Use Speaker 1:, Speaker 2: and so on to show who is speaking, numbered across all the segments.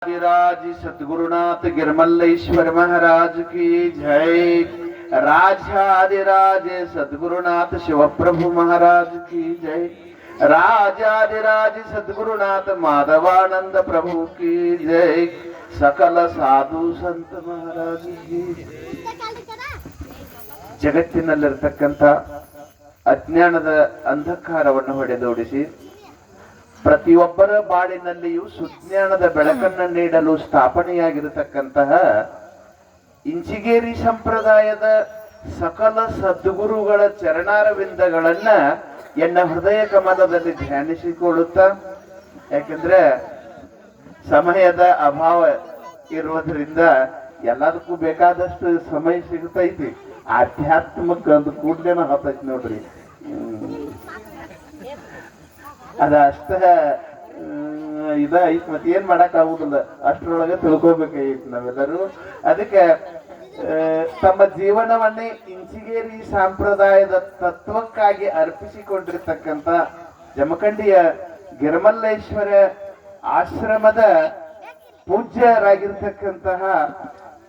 Speaker 1: राज सद्गुरुनाथ गिरमल्लेश्वर महाराज की जय। राजाधिराज सद्गुरुनाथ शिवप्रभु महाराज की जय। राजाधिराज सद्गुरुनाथ माधवानंद प्रभु की जय। सकल साधु संत महाराज की ಜಗತ್ತಿನಲ್ಲಿರತಕ್ಕಂಥ ಅಜ್ಞಾನದ ಅಂಧಕಾರವನ್ನು ಹೊಡೆದೋಡಿಸಿ ಪ್ರತಿಯೊಬ್ಬರ ಬಾಳಿನಲ್ಲಿಯೂ ಸುಜ್ಞಾನದ ಬೆಳಕನ್ನು ನೀಡಲು ಸ್ಥಾಪನೆಯಾಗಿರತಕ್ಕಂತಹ ಇಂಚಿಗೇರಿ ಸಂಪ್ರದಾಯದ ಸಕಲ ಸದ್ಗುರುಗಳ ಚರಣಾರವಿಂದಗಳನ್ನ ಎನ್ನ ಹೃದಯ ಕಮಲದಲ್ಲಿ ಧ್ಯಾನಿಸಿಕೊಳ್ಳುತ್ತಾ, ಯಾಕೆಂದ್ರೆ ಸಮಯದ ಅಭಾವ ಇರುವುದರಿಂದ ಎಲ್ಲದಕ್ಕೂ ಬೇಕಾದಷ್ಟು ಸಮಯ ಸಿಗುತ್ತೈತಿ. ಆಧ್ಯಾತ್ಮಕ ಒಂದು ಕೂಡ್ಲೇನ ಹತ್ತೈತಿ ನೋಡ್ರಿ. ಅದ ಅಷ್ಟ ಐತ್ ಮತ್ತೆ ಏನ್ ಮಾಡಕ್ ಆಗುದಿಲ್ಲ, ಅಷ್ಟರೊಳಗೆ ತಿಳ್ಕೊಬೇಕಾಗಿತ್ತು ನಾವೆಲ್ಲರೂ. ಅದಕ್ಕೆ ತಮ್ಮ ಜೀವನವನ್ನೇ ಇಂಚಿಗೇರಿ ಸಂಪ್ರದಾಯದ ತತ್ವಕ್ಕಾಗಿ ಅರ್ಪಿಸಿಕೊಂಡಿರ್ತಕ್ಕಂಥ ಜಮಖಂಡಿಯ ಗಿರಮಲ್ಲೇಶ್ವರ ಆಶ್ರಮದ ಪೂಜ್ಯರಾಗಿರ್ತಕ್ಕಂತಹ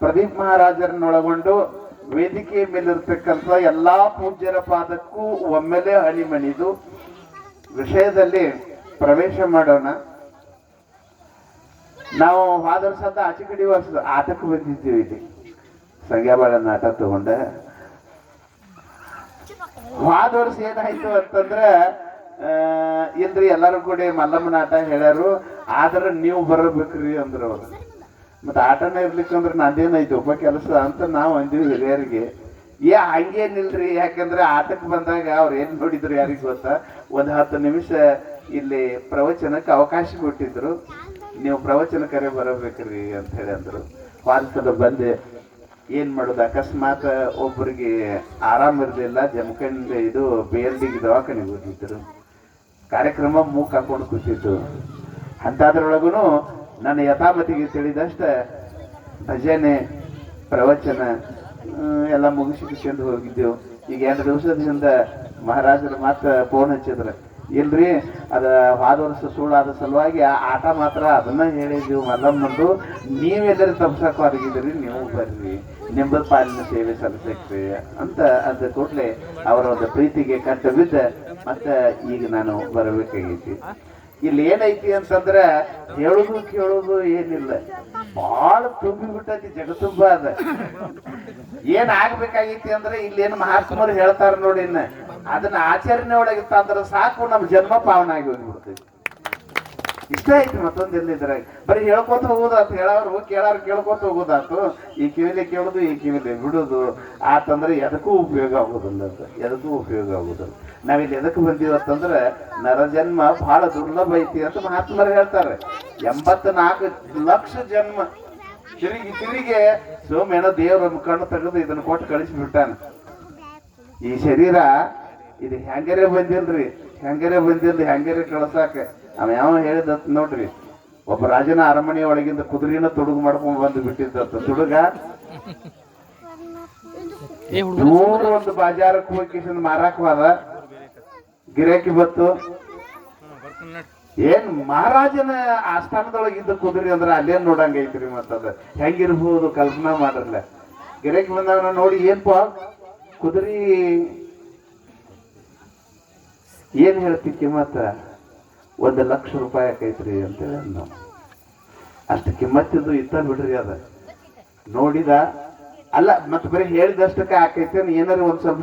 Speaker 1: ಪ್ರದೀಪ್ ಮಹಾರಾಜರನ್ನೊಳಗೊಂಡು ವೇದಿಕೆ ಮೇಲಿರ್ತಕ್ಕಂಥ ಎಲ್ಲಾ ಪೂಜ್ಯರ ಪಾದಕ್ಕೂ ಒಮ್ಮೆಲೆ ಹಣಿಮಣಿದು ವಿಷಯದಲ್ಲಿ ಪ್ರವೇಶ ಮಾಡೋಣ. ನಾವು ಹೋದ ವರ್ಷದ ಆಚೆ ಕಡೆ ವರ್ಷದ ಆಟಕ್ಕೆ ಬಂದಿದ್ದೀವಿ. ಇಲ್ಲಿ ಸಂಗ್ಯಾಬಾಳ ನಾಟ ತಗೊಂಡ ಹೋದ ವರ್ಷ ಏನಾಯ್ತು ಅಂತಂದ್ರ ಇಲ್ರಿ ಎಲ್ಲರೂ ಕೂಡ ಮಲ್ಲಮ್ಮನ ಆಟ ಹೇಳ್ಯಾರು, ಆದ್ರ ನೀವು ಬರಬೇಕ್ರಿ ಅಂದ್ರ ಅವ್ರು. ಮತ್ತೆ ಆಟನ ಇರ್ಲಿಕ್ಕಂದ್ರ ನಂದೇನಾಯ್ತು ಒಬ್ಬ ಕೆಲಸ ಅಂತ ನಾವು ಅಂದಿವಿ ಹಿರಿಯರಿಗೆ. ಹಂಗೇನಿಲ್ರಿ, ಯಾಕಂದ್ರೆ ಆಟಕ್ಕೆ ಬಂದಾಗ ಅವ್ರು ಏನ್ ನೋಡಿದ್ರು ಯಾರಿಗ್ ಗೊತ್ತಾ, ಒಂದ್ 10 ನಿಮಿಷ ಇಲ್ಲಿ ಪ್ರವಚನಕ್ಕೆ ಅವಕಾಶ ಕೊಟ್ಟಿದ್ರು, ನೀವು ಪ್ರವಚನ ಕರೆ ಬರಬೇಕ್ರಿ ಅಂತ ಹೇಳಿ ಅಂದ್ರು. ವಾರಸಲ ಬಂದೆ. ಏನ್ ಮಾಡೋದು, ಅಕಸ್ಮಾತ್ ಒಬ್ಬರಿಗೆ ಆರಾಮ್ ಇರ್ಲಿಲ್ಲ, ಜಮಖಂಡಿ ಇದು ಬೇಲ್ಡಿಗೆ ದವಾಖಾನೆಗೆ ಹೋಗಿದ್ರು, ಕಾರ್ಯಕ್ರಮ ಮೂಕ್ ಹಾಕೊಂಡು ಕೂತಿತ್ತು. ಅಂತದ್ರೊಳಗುನು ನನ್ನ ಯಥಾಮತಿಗೆ ತಿಳಿದಷ್ಟ ಭಜನೆ ಪ್ರವಚನ ಎಲ್ಲ ಮುಗಿಸಿಕೊಂಡು ಹೋಗಿದ್ದೆವು. ಈಗ 2 ದಿವಸದಿಂದ ಮಹಾರಾಜರು ಮಾತ್ರ ಫೋನ್ ಹಚ್ಚಿದ್ರು, ಇಲ್ರಿ ಅದ ಹೋದ ವರ್ಷ ಸುಳ್ಳಾದ ಸಲುವಾಗಿ ಆಟ ಮಾತ್ರ ಅದನ್ನ ಹೇಳಿದ್ದೀವಿ ಮಲ್ಲಮ್ಮಂದು, ನೀವೆಲ್ಲರೂ ತಪ್ಸಕ್ ಹೊರಗಿದ್ರಿ, ನೀವು ಬರ್ರಿ ನಿಂಬದ ಪಾಲಿನ ಸೇವೆ ಸಲ್ಲಿಸ್ರಿ ಅಂತ ಅಂದ ಕೂಡಲೇ ಅವರ ಒಂದು ಪ್ರೀತಿಗೆ ಕಟ್ಟ ಬಿದ್ದ ಮತ್ತೆ ಈಗ ನಾನು ಬರಬೇಕಾಗೈತಿ. ಇಲ್ಲಿ ಏನೈತಿ ಅಂತಂದ್ರೆ ಹೇಳುದು ಕೇಳುದು ಏನಿಲ್ಲ, ಬಹಳ ತುಂಬಿ ಬಿಟ್ಟೈತಿ, ಜಗತ್ತುಂಬ ಅದ. ಏನ್ ಆಗ್ಬೇಕಾಗೈತಿ ಅಂದ್ರೆ ಇಲ್ಲೇನು ಮಹಾತ್ಮರು ಹೇಳ್ತಾರ ನೋಡಿ, ಅದನ್ನ ಆಚರಣೆ ಒಳಗಿತ್ತ ಅಂದ್ರೆ ಸಾಕು, ನಮ್ ಜನ್ಮ ಪಾವನ ಆಗಿ ಹೋಗ್ಬಿಡ್ತೈತಿ. ಇಷ್ಟ ಐತಿ. ಮತ್ತೊಂದಿಲ್ಲಿದ್ರೆ ಬರೀ ಹೇಳ್ಕೊತ ಹೋಗೋದಾತು, ಹೇಳೋರು ಕೇಳೋರು ಕೇಳ್ಕೊತ ಹೋಗೋದಾತು. ಈ ಕಿವಿಲಿ ಕೇಳುದು ಈ ಕಿವಿಲಿ ಬಿಡುದು ಆತಂದ್ರೆ ಎದಕ್ಕೂ ಉಪಯೋಗ ಆಗುದಿಲ್ಲ, ಅಂತ ಎದಕ್ಕೂ ಉಪಯೋಗ ಆಗುದಿಲ್ಲ. ನಾವಿಲ್ಲಿ ಎದಕ್ಕೆ ಬಂದೀವತ್ತಂದ್ರೆ ನರಜನ್ಮ ಬಹಳ ದುರ್ಲಭ ಐತಿ ಅಂತ ಮಹಾತ್ಮರು ಹೇಳ್ತಾರೆ. 84 ಲಕ್ಷ ಜನ್ಮ ತಿರುಗಿ ಸೋಮೇನೋ ದೇವ್ರ ಕಣ್ಣು ತೆಗೆದು ಇದನ್ನ ಕೊಟ್ಟು ಕಳಿಸಿಬಿಟ್ಟಾನ. ಈ ಶರೀರ ಇದು ಹೆಂಗರೇ ಬಂದಿಲ್ರಿ, ಹೆಂಗರೇ ಕಳ್ಸಾಕ ಅವ ಯಾವ ಹೇಳಿದ ನೋಡ್ರಿ, ಒಬ್ಬ ರಾಜನ ಅರಮನೆ ಒಳಗಿಂದ ಕುದುರೆನ ತುಡುಗು ಮಾಡ್ಕೊಂಡ್ ಬಂದು ಬಿಟ್ಟಿದ್ದ. ತುಡುಗ ನೂರು ಒಂದು ಬಾಜಾರಕ್ಕೆ ಹೋಗಿ ಮಾರಾಕವಾದ, ಗಿರಾಕಿ ಬತ್ತು. ಏನ್ ಮಹಾರಾಜನ ಆಸ್ಥಾನದೊಳಗಿದ್ದ ಕುದುರೆ ಅಂದ್ರೆ ಅಲ್ಲೇನ್ ನೋಡಂಗ ಐತ್ರಿ. ಮತ್ತದ ಹೆಂಗಿರ್ಬೋದು ಕಲ್ಪನಾ ಮಾಡಲ್ಲ. ಗಿರಾಕಿ ಬಂದವನ ನೋಡಿ, ಏನ್ಪ ಕುದುರೆ ಏನ್ ಹೇಳ್ತಿ ಕಿಮ್ಮತ್ತ? 1 ಲಕ್ಷ ರೂಪಾಯಿ ಆಕೈತ್ರಿ ಅಂತೇಳಿ ನಾವು. ಅಷ್ಟು ಕಿಮ್ಮತ್ತಿದ್ದು ಇತ್ತ ಬಿಡ್ರಿ. ಅದ ನೋಡಿದ ಅಲ್ಲ, ಮತ್ತೆ ಬರೀ ಹೇಳಿದಷ್ಟಕ್ಕೆ ಆಕೈತಿ, ಏನಾರ ಒಂದ್ ಸ್ವಲ್ಪ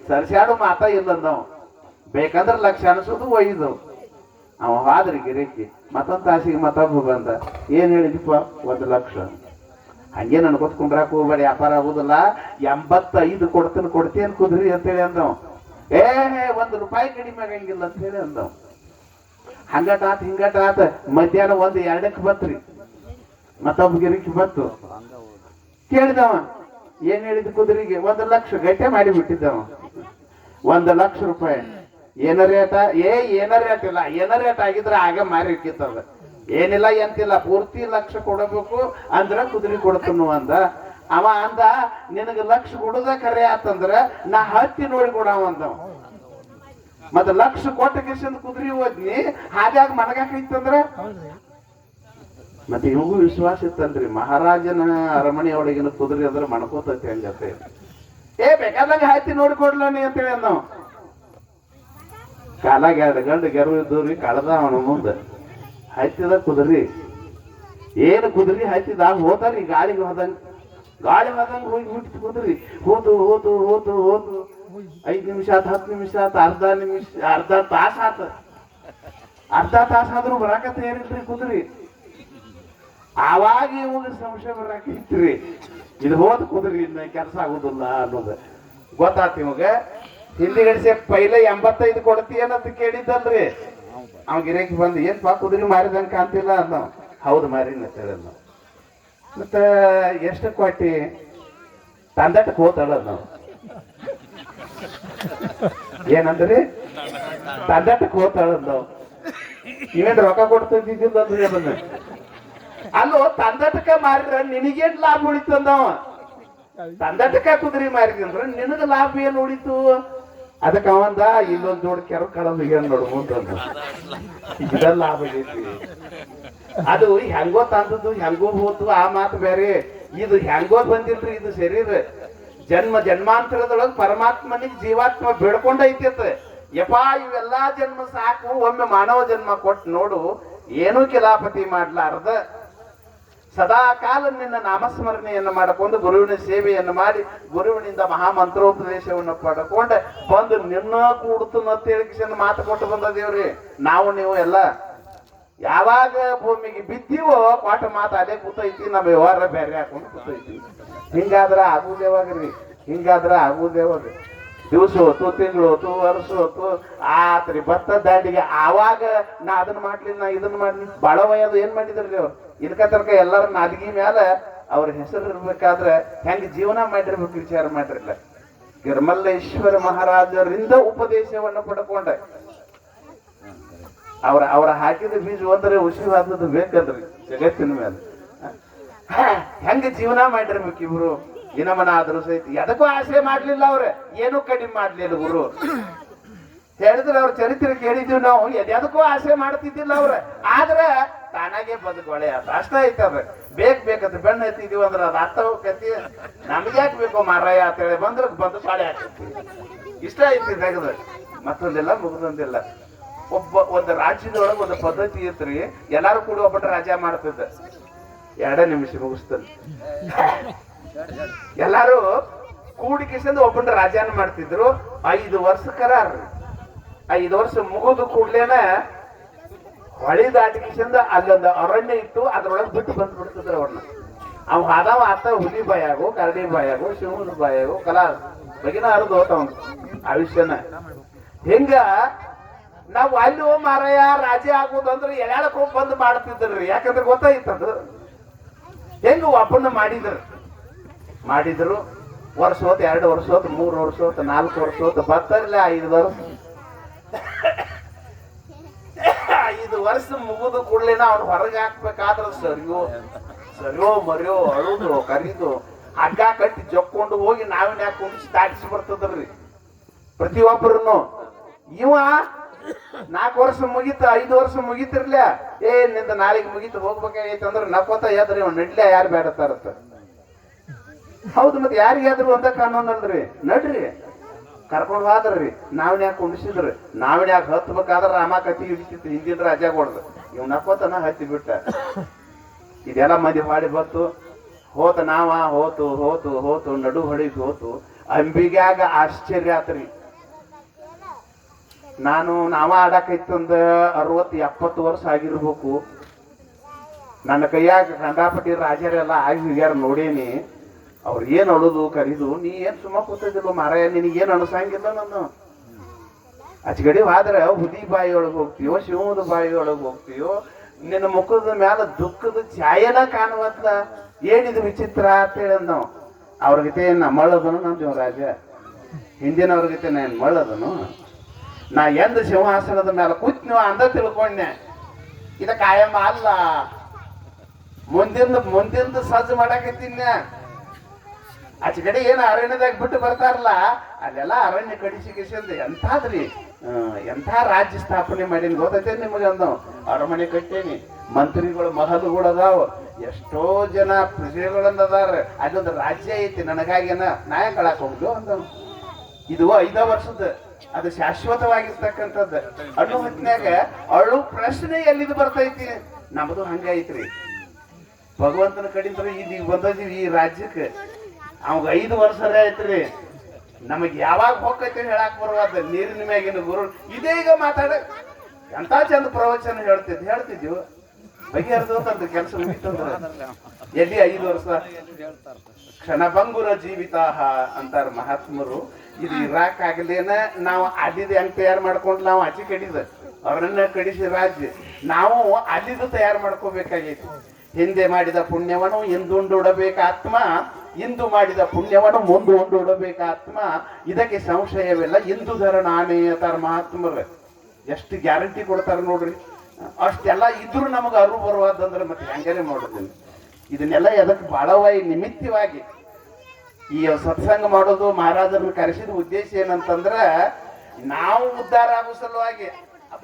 Speaker 1: ಸರಿಸಾಡು ಮಾತಾ ಇಲ್ಲ ನಾವು. ಬೇಕಂದ್ರೆ 1 ಲಕ್ಷ ಅನ್ಸೋದು ಒಯ್ದು ಅವ ಹಾದ್ರಿ ಗಿರಾಕಿ. ಮತ್ತೊಂದು ತಾಸಿಗೆ ಮತ್ತೊಬ್ಬ ಬಂದ, ಏನ್ ಹೇಳಿದಪ್ಪ? 1 ಲಕ್ಷ. ಹಂಗೇನ್ ಅನ್ಕೋತ್ ಕುಂದ್ರಾಕ್ ಹೋಗ್ಬೇಡಿ, ವ್ಯಾಪಾರ ಆಗುದಿಲ್ಲ. 85 ಕೊಡ್ತೇನೆ ಕುದ್ರಿ ಅಂತೇಳಿ ಅಂದವ್. 1 ರೂಪಾಯಿ ಕಡಿಮೆ ಆಗಂಗಿಲ್ಲ ಅಂತ ಹೇಳಿ ಅಂದವ್. ಹಿಂಗಟ ಆತ ಮಧ್ಯಾಹ್ನ 1:02ಕ್ಕೆ ಬತ್ರಿ. ಮತ್ತೊಬ್ಬ ಗಿರಿಕಿ ಬತ್ತು, ಕೇಳಿದವ ಏನ್ ಹೇಳಿದ ಕುದುರೆಗೆ? 1 ಲಕ್ಷ ಗಟ್ಟೆ ಮಾಡಿ ಬಿಟ್ಟಿದ್ದವ. 1 ಲಕ್ಷ ರೂಪಾಯಿ ಏನ ರೇಟ? ಏನ ರೇಟ್ ಇಲ್ಲ, ಏನ ರೇಟ್ ಆಗಿದ್ರೆ ಆಗ ಮಾರಿ ಇಕ್ಕಿತ್ತದ. ಏನಿಲ್ಲ ಎಂತಿಲ್ಲ, ಪೂರ್ತಿ 1 ಲಕ್ಷ ಕೊಡಬೇಕು ಅಂದ್ರ ಕುದುರೆ ಕೊಡ್ತನು ಅಂದ. ಅವ ಅಂದ, ನಿನಗ 1 ಲಕ್ಷ ಕೊಡುದ ಕರೆ ಆತಂದ್ರ ನಾ ಹತ್ತಿ ನೋಡಿ ಕೊಡವ ಅಂದವ. ಮತ್ತೆ ಲಕ್ಷ ಕೊಟ್ಟ ಕಿಶನ್ ಕುದುರೆ ಹೋದ್ನಿ ಹಾದ್ಯಾಗ ಮನಗಾಕೈತಂದ್ರ ಮತ್ತೆ ಇವಾಗೂ ವಿಶ್ವಾಸ ಇತ್ತಲ್ರಿ, ಮಹಾರಾಜನ ಅರಮನೆ ಒಳಗಿನ ಕುದುರೆ ಅಂದ್ರೆ ಮಣ್ಕೋತೈತಿ ಹಂಗತ್ತೆ. ಬೇಕಾದಂಗ ಹಾಯ್ತಿ ನೋಡ್ಕೊಡ್ಲ ನೀ ಅಂತೇಳಿ ನಾವು ಕಾಲಾಗ 2 ಗಂಟೆ ಗೆರು ಇದ್ದವ್ರಿ, ಕಳೆದ ಅವನ ಮುಂದೆ ಹಾಯ್ತಿದ ಕುದುರಿ. ಏನು ಕುದುರಿ ಹಾಯ್ತಿದ ಹೋತಾರಿ, ಗಾಳಿಗೆ ಹೋದಂಗ ಹೋಗಿ ಮುಟ್ಟಿ ಕುದುರಿ ಹೋತು ಹೋತು ಹೋತು ಹೋತು 5 ನಿಮಿಷ ಆತ, 10 ನಿಮಿಷ ಆತ, ಅರ್ಧ ತಾಸ ಆತ. ಅರ್ಧ ತಾಸ ಆದ್ರೂ ಬರಾಕತ್ತ ಏನಿಲ್ರಿ ಕುದುರಿ. ಆವಾಗ ಇವಾಗ ಸಂಶಯ ಬರಾಕಿತ್ರಿ, ಇದು ಹೋದ ಕುದುರಿ ಇನ್ನ ಕೆಲಸ ಆಗುದಿಲ್ಲ ಅನ್ನೋದು ಗೊತ್ತಾತ ಇವಾಗ. ಹಿಂದಿ ಗಡಿಸಿ ಪೈಲೆ 85 ಕೊಡ್ತೀಯನಂತ ಕೇಳಿದ್ದಲ್ರಿ. ಅವ್ ಗಿರಾಕಿ ಬಂದು ಏನ್ಪಾ ಕುದುರೆ ಮಾರಿದಂಗ ಕಾಣ್ತಿಲ್ಲ ಅನ್ನ. ಹೌದು ಮಾರಿನ ಅಂತೇಳಿ ನಾವು. ಮತ್ತ ಎಷ್ಟು ಕೊಟ್ಟಿ? ತಂದಟ್ಟಕ್ಕೆ ಹೋತಾಳ ನಾವು. ಏನಂದ್ರಿ? ತಂದಟ್ಟಕ್ಕೆ ಹೋತಾಳ ನಾವು. ಇವೇನ್ ರೊಕ್ಕ ಕೊಡ್ತಿದ್ದಿಲ್ಲಂದ್ರಿ ಅದನ್ನ. ಅಲ್ಲೋ ತಂದಟಕ ಮಾರಿದ್ರ ನಿನಗೇನ್ ಲಾಭ ಉಳಿತು ಅಂದವ. ತಂದಟಕ ಕುದುರೆ ಮಾರಿದ್ರ ನಿನಗ ಲಾಭ ಏನ್ ಉಳಿತು? ಅದಕ್ಕೆ ಅವಂದ ಇಲ್ಲೊಂದ್ ಜೋಡ್ ಕೆರ ಕಳದು ಏನ್ ನೋಡು ಮುಂದಂದ ಇದ ಲಾಭ ಆಗೈತಿ. ಅದು ಹೆಂಗೋ ತಂದದ್ದು ಹೆಂಗೋ ಹೋತು ಆ ಮಾತು ಬೇರೆ. ಇದು ಹೆಂಗೋ ಬಂದಿಲ್ರಿ, ಇದು ಶರೀರ ಜನ್ಮಾಂತರದೊಳಗ ಪರಮಾತ್ಮನಿಗೆ ಜೀವಾತ್ಮ ಬೇಡ್ಕೊಂಡೈತಿ. ಯಪಾ ಇವೆಲ್ಲಾ ಜನ್ಮ ಸಾಕು, ಒಮ್ಮೆ ಮಾನವ ಜನ್ಮ ಕೊಟ್ಟು ನೋಡು, ಏನೂ ಕಿಲಾಪತಿ ಮಾಡ್ಲಾರ್ದ ಸದಾ ಕಾಲ ನಿನ್ನ ನಾಮಸ್ಮರಣೆಯನ್ನು ಮಾಡಿಕೊಂಡು ಗುರುವಿನ ಸೇವೆಯನ್ನು ಮಾಡಿ ಗುರುವಿನಿಂದ ಮಹಾಮಂತ್ರೋಪದೇಶವನ್ನು ಪಡ್ಕೊಂಡ ಬಂದು ನಿನ್ನ ಕೂಡ್ತು ತಿಳಿಸಿನ ಮಾತು ಕೊಟ್ಟು ಬಂದದೇವ್ರಿ. ನಾವು ನೀವು ಎಲ್ಲ ಯಾವಾಗ ಭೂಮಿಗೆ ಬಿದ್ದೀವೋ ಪಾಠ ಮಾತು ಅದೇ ಕೂತೈತಿ, ನಮ್ಮ ವ್ಯವಹಾರ ಬೇರೆ ಹಾಕೊಂಡು ಕೂತೈತಿ. ಹಿಂಗಾದ್ರ ಆಗುದೇವಾಗ್ರಿ, ಹಿಂಗಾದ್ರ ಆಗುದೇವಾಗ. ದಿವಸ ಹೊತ್ತು, ತಿಂಗಳು ಹೊತ್ತು, ವರ್ಷ ಹೊತ್ತು ಆತ್ರಿ ಭತ್ತ ದಾಂಡಿಗೆ. ಆವಾಗ ನಾ ಅದನ್ನ ಮಾಡ್ಲಿಲ್ಲ, ನಾ ಇದನ್ನ ಮಾಡ್ಲಿಲ್ಲ. ಬಾಳ ವಯದು ಏನ್ ಮಾಡಿದ್ರಿ ಅವ್ರು? ಇದಕ್ಕ ತನಕ ಎಲ್ಲರ ನಾಲ್ಗಿ ಮ್ಯಾಲ ಅವ್ರ ಹೆಸರು ಇರ್ಬೇಕಾದ್ರೆ ಹೆಂಗ ಜೀವನ ಮಾಡಿರ್ಬೇಕು ವಿಚಾರ ಮಾಡಿರ್ಲಿಲ್ಲ. ಗಿರ್ಮಲ್ಲೇಶ್ವರ ಮಹಾರಾಜರಿಂದ ಉಪದೇಶವನ್ನು ಪಡ್ಕೊಂಡ ಅವ್ರ ಹಾಕಿದ ಬೀಜ ಒಂದ್ರೆ ಉಸಿವಾದದ್ದು ಬೇಕಲ್ರಿ ಜಗತ್ತಿನ ಮೇಲೆ. ಹೆಂಗ ಜೀವನ ಮಾಡಿರ್ಬೇಕು ಇವ್ರು. ಇನಮನ ಆದ್ರೂ ಸಹಿತ ಎದಕ್ಕೂ ಆಸೆ ಮಾಡ್ಲಿಲ್ಲ ಅವ್ರ, ಏನೂ ಕಡಿಮೆ ಮಾಡ್ಲಿಲ್ಲ ಗುರು. ಹೇಳಿದ್ರೆ ಅವ್ರ ಚರಿತ್ರೆ ಕೇಳಿದ್ವಿ ನಾವು, ಎದಕ್ಕೂ ಆಸೆ ಮಾಡ್ತಿದ್ದಿಲ್ಲ ಅವ್ರ. ಆದ್ರ ತಾನಾಗೆ ಬದುಕೊಳೆ ಆತ ಅಷ್ಟ ಐತದ. ಬೇಕಂತ ಬೆಣ್ಣ ಎತ್ತಿದೀವಿ ಅಂದ್ರ ಅದ್ ಅರ್ಥ ಹೋಗತಿ. ನಮ್ಗ್ಯಾಕ್ ಬೇಕೋ ಮಾರಾಯ ಅಂತ ಹೇಳಿ ಬಂದ್ರ ಬಂದು ಸಾಳೆ ಹಾಕತಿ. ಇಷ್ಟ ಐತಿ ತೆಗದ. ಮತ್ತೊಂದಿಲ್ಲ ಮುಗಿದೊಂದಿಲ್ಲ. ಒಂದು ರಾಜ್ಯದೊಳಗೆ ಒಂದು ಪದ್ಧತಿ ಇತ್ರಿ, ಎಲ್ಲಾರು ಕೂಡಿ ಒಬ್ಬಟ ರಾಜ ಮಾಡ್ತಿದ್ದ. 2 ನಿಮಿಷ ಮುಗಿಸ್ತದ. ಎಲ್ಲಾರು ಕೂಡಿಕಿಸಿಂದ ಒಬ್ಬನ ರಾಜನ ಮಾಡ್ತಿದ್ರು. 5 ವರ್ಷಕ್ಕರ 5 ವರ್ಷ ಮುಗಿದು ಕೂಡ್ಲೇನ ಹೊಳಿ ದಾಟಿಕಿಸಿಂದ ಅಲ್ಲೊಂದು ಅರಣ್ಯ ಇತ್ತು, ಅದ್ರೊಳಗೆ ಬಿಟ್ಟು ಬಂದ್ಬಿಡ್ತಿದ್ರು ಅವ್ರನ್ನ. ಅವ್ ಹಾದವ ಆತ ಹುಲಿ ಬಾಯಾಗು, ಕರಡಿ ಬಾಯಾಗು, ಶಿವನ ಬಾಯಾಗು ಕಲಾ ಬಗಿನ ಹರಿದು ಹೋತವನ್ ಆಯುಷ್ಯನ. ಹಿಂಗ ನಾವು ಅಲ್ಲಿ ಮಾರಾಯ ರಾಜ ಆಗುದಂದ್ರೆ ಎಳ್ಯಾಳಕ್ ಹೋಗಿ ಬಂದು ಮಾಡ್ತಿದ್ರಿ. ಯಾಕಂದ್ರೆ ಗೊತ್ತಾಯ್ತದು ಹೆಂಗ ಒಬ್ಬನ ಮಾಡಿದ್ರು. ವರ್ಷ ಹೋತ್, 2 ವರ್ಷ ಹೋತ್, 3 ವರ್ಷ ಹೋತ್, 4 ವರ್ಷ ಹೋತ್, ಬರ್ತಾರಿಲ್ಲ 5 ವರ್ಷ. 5 ವರ್ಷ ಮುಗಿದು ಕೂಡ್ಲೇನ ಅವ್ನು ಹೊರಗೆ ಹಾಕ್ಬೇಕಾದ್ರ ಸರಿಯೋ ಮರಿಯೋ ಅಳುದು ಕರಿದು ಹಗ್ಗ ಕಟ್ಟಿ ಜಕ್ಕೊಂಡು ಹೋಗಿ ನಾವಿನ ಯಾಕೆ ಕುಂಡಿಸಿ ದಾಟಿಸಿ ಬರ್ತದ್ರಿ ಪ್ರತಿಯೊಬ್ಬರನ್ನು. ಇವ 4 ವರ್ಷ ಮುಗೀತ, 5 ವರ್ಷ ಮುಗೀತಿರ್ಲ, ನಿಂದ ನಾಳೆಗೆ ಮುಗೀತು ಹೋಗ್ಬೇಕಾಗೈತಂದ್ರ ನಕ್ಕೋತ ಯಾದ್ರಿ ಇವ್ ನಡ್ಲ ಯಾರು ಬೇಡತ್ತಾರತ್ತ. ಹೌದು, ಮತ್ತೆ ಯಾರಿಗಾದ್ರು ಒಂದ ಕಾನೂನ್ ಅಲ್ರಿ. ನಡ್ರಿ ಕರ್ಕೊಂಡ್ ಹೋದ್ರಿ, ನಾವಿನ ಯಾಕೆ ಕುಂಡಿಸಿದ್ರಿ, ನಾವಿನ ಯಾಕೆ ಹತ್ಬೇಕಾದ್ರ ರಾಮ ಕತಿ ಹಿಡಿತಿತ್ತು ಹಿಂದಿನ ರಾಜ ಕೊಡ್ದು. ಇವ್ ನಕ್ಕೋತನ ಹತ್ತಿ ಬಿಟ್ಟ. ಇದೆಲ್ಲ ಮಂದಿ ಮಾಡಿ ಬತ್ತು ಹೋತ. ನಾವ ಹೋತು ನಡು ಹೊಡಿಗೆ ಹೋತು. ಅಂಬಿಗ್ಯಾಗ ಆಶ್ಚರ್ಯ ಆತ್ರಿ. ನಾವ ಆಡಕೈತಂದ 60-70 ವರ್ಷ ಆಗಿರ್ಬೇಕು. ನನ್ನ ಕೈಯಾಗ ಕಂಡಾಪಟ್ಟಿ ರಾಜರೆಲ್ಲ ಆಗಿ ಹೋಗ್ಯಾರ ನೋಡೇನಿ. ಅವ್ರ ಏನ್ ಅಳುದು ಕರಿದು, ನೀ ಏನ್ ಸುಮ್ಮ ಕೂತಿದ್ದಿಲ್ಲ ಮಾರಾಯ, ನಿನಗೇನ್ ಅನ್ಸಂಗಿಲ್ಲ. ನಾನು ಅಚ್ಗಡಿ ಹೋದ್ರ ಹುಲಿ ಬಾಯಿ ಒಳಗೆ ಹೋಗ್ತೀಯೋ, ಶಿವದ ಬಾಯಿ ಒಳಗೆ ಹೋಗ್ತೀಯೋ, ನಿನ್ನ ಮುಖದ ಮ್ಯಾಲ ದುಃಖದ ಛಾಯೆನ ಕಾಣುವತ್ತ. ಏನಿದು ವಿಚಿತ್ರ ಅಂತೇಳಿ ನಾವು. ಅವ್ರ ಗತೆ ಮಳ್ಳದನು ನಮ್ದು ರಾಜ, ಹಿಂದಿನವ್ರ ಗತೆ ನಾನು ಮಳ್ಳದನು. ನಾ ಎಂದ ಸಿಂಹಾಸನದ ಮೇಲೆ ಕೂತ್ ಅಂದ ತಿಳ್ಕೊಂಡೆ. ಇದ ಕಾಯಂ ಅಲ್ಲ, ಮುಂದಿಂದ ಸಜ್ಜು ಮಾಡಾಕತ್ತೀನಿ. ಆಚೆ ಕಡೆ ಏನು ಅರಣ್ಯದಾಗ ಬಿಟ್ಟು ಬರ್ತಾರಲ್ಲ ಅಲ್ಲೆಲ್ಲ ಅರಣ್ಯ ಕಡಿಸಿಕಿಸಿಂದ ಎಂತಾದ್ರಿ ಎಂಥ ರಾಜ್ಯ ಸ್ಥಾಪನೆ ಮಾಡೀನಿ ಗೊತ್ತೈತೆ ನಿಮಗೆ ಅಂದವ್. ಅರಮನೆ ಕಟ್ಟೇನಿ, ಮಂತ್ರಿಗಳು ಮಹಲ್ಗಳು ಅದಾವ, ಎಷ್ಟೋ ಜನ ಪ್ರಜೆಗಳನ್ನದಾರ, ಅಲ್ಲೊಂದು ರಾಜ್ಯ ಐತಿ, ನನಗಾಗೇನ ನಾಯ ಕಳಾಕ್ ಹೋಗ್ದು ಅಂದವ್. ಇದು 5 ವರ್ಷದ, ಅದು ಶಾಶ್ವತವಾಗಿರ್ತಕ್ಕಂಥದ್ದು ಅನ್ನೋ ಹೊತ್ತಿನಾಗ ಅವಳು ಪ್ರಶ್ನೆ ಎಲ್ಲಿದು ಬರ್ತೈತಿ. ನಮ್ದು ಹಂಗ ಐತ್ರಿ, ಭಗವಂತನ ಕಡಿಂದ ಈಗ ಬಂದಿದೀವಿ ಈ ರಾಜ್ಯಕ್ಕೆ. ಅವಾಗ 5 ವರ್ಷರೇ ಐತ್ರಿ, ನಮಗ್ ಯಾವಾಗ ಹೋಗೈತಿ ಹೇಳಾಕ್ ಬರುವಾದ. ನೀರಿನ ಮ್ಯಾಗಿನ ಗುರು ಇದೇ ಈಗ ಮಾತಾಡ ಎಂತ ಚಂದ ಪ್ರವಚನ ಹೇಳ್ತಿದ್ವು, ಬಗೆಹರಿದ ಕೆಲಸ ಮುಗಿತಂದ್ರ ಎಲ್ಲಿ 5 ವರ್ಷ. ಕ್ಷಣಭಂಗುರ ಜೀವಿತಾಹ ಅಂತಾರ ಮಹಾತ್ಮರು. ಇದು ಇರಾಕ್ ಆಗ್ಲೇನ ನಾವು ಅಲ್ಲಿದ ಹೆಂಗ್ ತಯಾರು ಮಾಡ್ಕೊಂಡು ನಾವು ಆಚೆ ಕಡಿದ ಅವ್ರನ್ನ ಕಡಿಸಿ ರಾಜ್ಯ ನಾವು ಅಲ್ಲಿದು ತಯಾರು ಮಾಡ್ಕೋಬೇಕಾಗೈತಿ. ಹಿಂದೆ ಮಾಡಿದ ಪುಣ್ಯವನ್ನು ಹಿಂದುಂಡುಡಬೇಕ ಆತ್ಮ, ಇಂದು ಮಾಡಿದ ಪುಣ್ಯವನ್ನು ಮುಂದುಂಡುಡಬೇಕ ಆತ್ಮ, ಇದಕ್ಕೆ ಸಂಶಯವಿಲ್ಲ. ಇಂದು ಧರ ನಾನೇ ಅಂತಾರ ಮಹಾತ್ಮರು. ಎಷ್ಟು ಗ್ಯಾರಂಟಿ ಕೊಡ್ತಾರ ನೋಡ್ರಿ. ಅಷ್ಟೆಲ್ಲ ಇದ್ರು ನಮಗೆ ಅರಿವು ಬರುವಾದಂದ್ರೆ ಮತ್ತೆ ಹೆಂಗಾರೆ ಮಾಡೋದಿಲ್ಲ. ಇದನ್ನೆಲ್ಲ ಎದಕ್ಕೆ ಬಾಳವಾಯಿ ನಿಮಿತ್ತವಾಗಿ ಈ ಸತ್ಸಂಗ ಮಾಡೋದು, ಮಹಾರಾಜರನ್ನು ಕರೆಸಿದ ಉದ್ದೇಶ ಏನಂತಂದ್ರ ನಾವು ಉದ್ಧಾರ ಆಗೋ ಸಲುವಾಗಿ,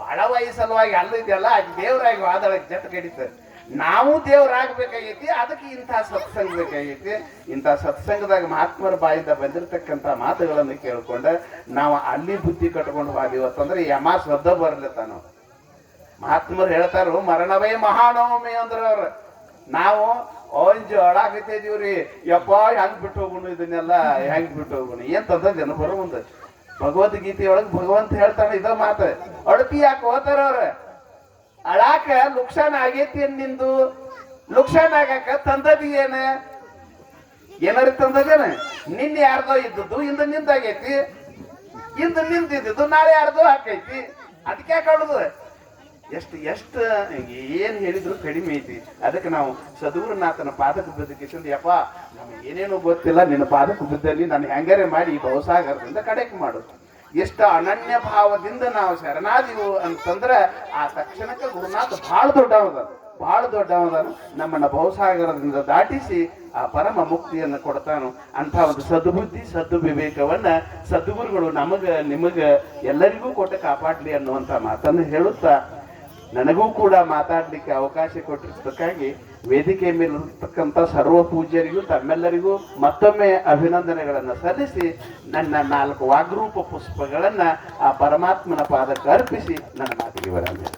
Speaker 1: ಬಾಳವಾಯಿ ಸಲುವಾಗಿ ಅಲ್ಲ. ಇದೆಲ್ಲ ದೇವರಾಗಿ ವಾದಳಕ್ಕೆ ಜಟ್ ಕಡಿತ. ನಾವು ದೇವರಾಗಬೇಕಾಗೈತಿ, ಅದಕ್ಕೆ ಇಂಥ ಸತ್ಸಂಗ ಬೇಕಾಗೈತಿ. ಇಂಥ ಸತ್ಸಂಗದಾಗ ಮಹಾತ್ಮರ ಬಾಯಿಂದ ಬಂದಿರತಕ್ಕಂಥ ಮಾತುಗಳನ್ನು ಕೇಳ್ಕೊಂಡ ನಾವು ಅಲ್ಲಿ ಬುದ್ಧಿ ಕಟ್ಕೊಂಡು ಹೋದಿವತ್ತಂದ್ರೆ ಯಮ ಶ್ರದ್ಧ ಬರ್ಲತ್ತಾನ. ಮಹಾತ್ಮರು ಹೇಳ್ತಾರು, ಮರಣವೇ ಮಹಾನವಮಿ ಅಂದ್ರ ಅವ್ರ. ನಾವು ಒಂಜು ಅಳಾಕೈತಿದೀವ್ರಿ, ಯಪ್ಪ ಹೆಂಗ್ ಬಿಟ್ಟು ಹೋಗುಣ, ಇದನ್ನೆಲ್ಲ ಹೆಂಗ್ ಬಿಟ್ಟು ಹೋಗುಣ, ಏನ್ ತಂದದೇನು ಬರೋ ಮುಂದೆ. ಭಗವದ್ಗೀತೆಯೊಳಗೆ ಭಗವಂತ ಹೇಳ್ತಾನೆ ಇದ ಮಾತ. ಅಡತಿ ಯಾಕೆ ಹೋತಾರ ಅವ್ರ, ಅಳಾಕ ಲುಕ್ಷಾನ್ ಆಗೇತಿ ನಿಂದು. ಲುಕ್ಷಾನ್ ಆಗಾಕ ತಂದದಿ ಏನ, ಏನಾರ ತಂದದೇನ? ನಿನ್ನೆ ಯಾರ್ದೋ ಇದ್ದದ್ದು ಇಂದು ನಿಂದಾಗೈತಿ, ಇಂದು ನಿಂದಿದ್ದು ನಾಳೆ ಯಾರ್ದೋ ಹಾಕೈತಿ. ಅದಕ್ಕೆ ಯಾಕೆ ಆಡುದು? ಎಷ್ಟು ಏನ್ ಹೇಳಿದ್ರು ಕಡಿಮೆ ಐತಿ. ಅದಕ್ಕೆ ನಾವು ಸದ್ಗುರುನಾಥನ ಪಾದಕ್ಕೆ ಬಿದ್ದಕ್ಕಿಂತ ಯಪ್ಪ ನಮ್ಗೆ ಏನೇನು ಗೊತ್ತಿಲ್ಲ, ನಿನ್ನ ಪಾದಕ್ಕೆ ಬಿದ್ದಲ್ಲಿ ನಾನು ಹೆಂಗಾರೆ ಮಾಡಿ ಈ ಭವಸಾಗರದಿಂದ ಕಡೆಕ್ ಮಾಡು. ಎಷ್ಟು ಅನನ್ಯ ಭಾವದಿಂದ ನಾವು ಶರಣಾದಿವು ಅಂತಂದ್ರೆ ಆ ತಕ್ಷಣಕ್ಕೆ ಗುರುನಾಥ ಬಹಳ ದೊಡ್ಡವದ ನಮ್ಮನ್ನ ಭವಸಾಗರದಿಂದ ದಾಟಿಸಿ ಆ ಪರಮ ಮುಕ್ತಿಯನ್ನು ಕೊಡ್ತಾನು. ಅಂತ ಒಂದು ಸದ್ಬುದ್ಧಿ ಸದ್ದು ವಿವೇಕವನ್ನ ಸದ್ಗುರುಗಳು ನಿಮಗ ಎಲ್ಲರಿಗೂ ಕೊಟ್ಟು ಕಾಪಾಡ್ಲಿ ಅನ್ನುವಂಥ ಮಾತನ್ನು ಹೇಳುತ್ತಾ, ನನಗೂ ಕೂಡ ಮಾತಾಡ್ಲಿಕ್ಕೆ ಅವಕಾಶ ಕೊಟ್ಟಿದ್ದಕ್ಕಾಗಿ ವೇದಿಕೆ ಮೇಲಿರ್ತಕ್ಕಂಥ ಸರ್ವ ಪೂಜ್ಯರಿಗೂ ತಮ್ಮೆಲ್ಲರಿಗೂ ಮತ್ತೊಮ್ಮೆ ಅಭಿನಂದನೆಗಳನ್ನು ಸಲ್ಲಿಸಿ ನನ್ನ 4 ವಾಗ್ರೂಪ ಪುಷ್ಪಗಳನ್ನ ಆ ಪರಮಾತ್ಮನ ಪಾದಕ್ಕೆ ಅರ್ಪಿಸಿ ನನ್ನ ಮಾತಿಗೆ ಬರಲಿದೆ.